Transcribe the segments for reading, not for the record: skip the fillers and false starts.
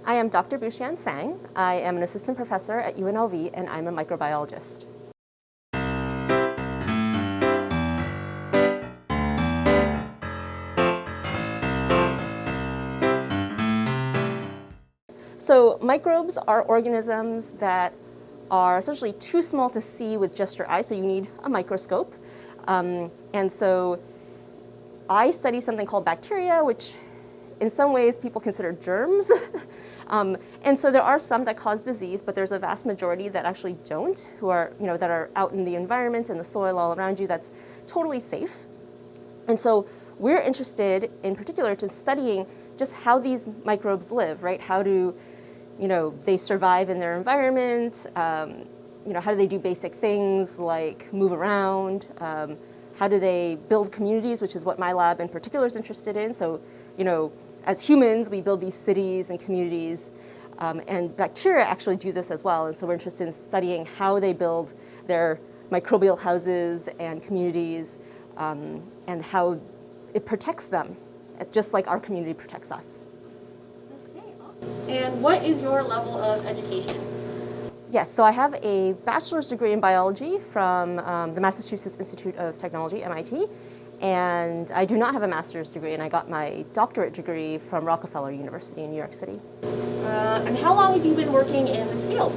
I am Dr. Shan Tseng. I am an assistant professor at UNLV and I'm a microbiologist. So microbes are organisms that are essentially too small to see with just your eyes, so you need a microscope. And so I study something called bacteria, which in some ways people consider germs. And so there are some that cause disease, but there's a vast majority that actually don't, who are, that are out in the environment and the soil all around you that's totally safe. And so we're interested in particular to studying just how these microbes live, right? How do, they survive in their environment? How do they do basic things like move around? How do they build communities, which is what my lab in particular is interested in. So, as humans, we build these cities and communities, and bacteria actually do this as well. And so we're interested in studying how they build their microbial houses and communities, and how it protects them, just like our community protects us. Okay, awesome. And what is your level of education? Yes, so I have a bachelor's degree in biology from the Massachusetts Institute of Technology, MIT, and I do not have a master's degree, and I got my doctorate degree from Rockefeller University in New York City. And how long have you been working in this field?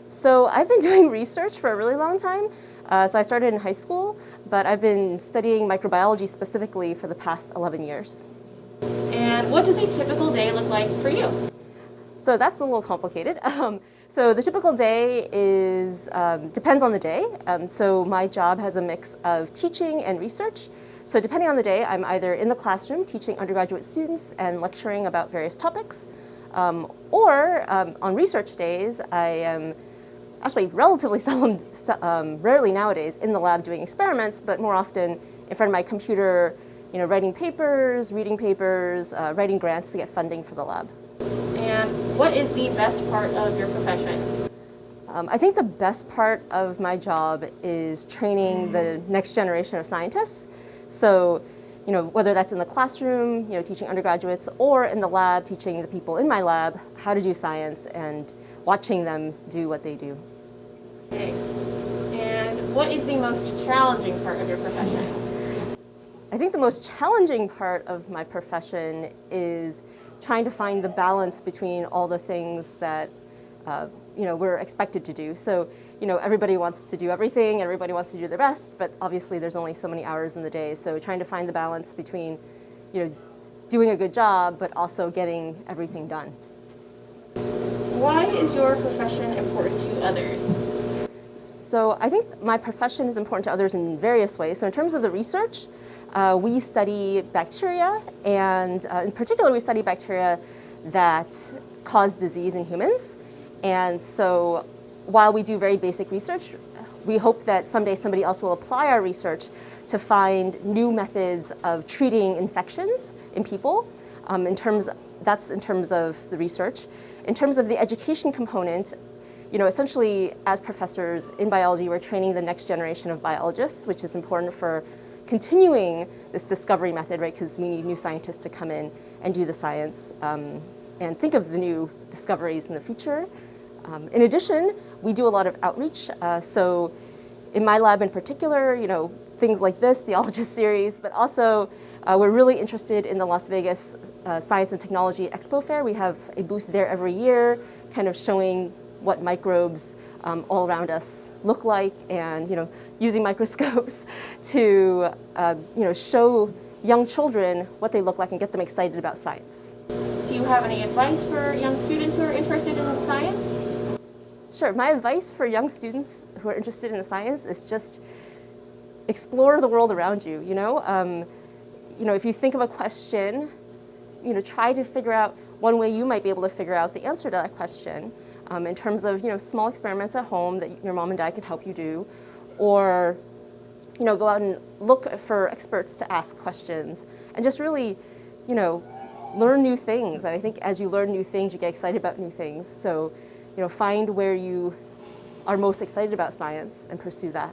So I've been doing research for a really long time. So I started in high school, but I've been studying microbiology specifically for the past 11 years. And what does a typical day look like for you? So that's a little complicated. So the typical day is depends on the day. So my job has a mix of teaching and research. So depending on the day, I'm either in the classroom teaching undergraduate students and lecturing about various topics, or on research days, I am actually relatively seldom, rarely nowadays, in the lab doing experiments, but more often in front of my computer, writing papers, reading papers, writing grants to get funding for the lab. And what is the best part of your profession? I think the best part of my job is training the next generation of scientists. So, whether that's in the classroom, teaching undergraduates, or in the lab, teaching the people in my lab how to do science and watching them do what they do. Okay. And what is the most challenging part of your profession? I think the most challenging part of my profession is trying to find the balance between all the things that we're expected to do. So, everybody wants to do everything, everybody wants to do their best, but obviously there's only so many hours in the day. So trying to find the balance between, doing a good job, but also getting everything done. Why is your profession important to others? So I think my profession is important to others in various ways. So in terms of the research, we study bacteria, and in particular we study bacteria that cause disease in humans. And so while we do very basic research, we hope that someday somebody else will apply our research to find new methods of treating infections in people. That's in terms of the research. In terms of the education component, essentially as professors in biology, we're training the next generation of biologists, which is important for continuing this discovery method, right? Because we need new scientists to come in and do the science and think of the new discoveries in the future. In addition, we do a lot of outreach. So in my lab in particular, things like this, the Ologist series, but also we're really interested in the Las Vegas Science and Technology Expo Fair. We have a booth there every year, kind of showing what microbes all around us look like, and using microscopes to show young children what they look like and get them excited about science. Do you have any advice for young students who are interested in science? Sure. My advice for young students who are interested in the science is just explore the world around you. If you think of a question, try to figure out one way you might be able to figure out the answer to that question. In terms of small experiments at home that your mom and dad can help you do, or go out and look for experts to ask questions, and just really learn new things. And I think as you learn new things, you get excited about new things. So find where you are most excited about science and pursue that.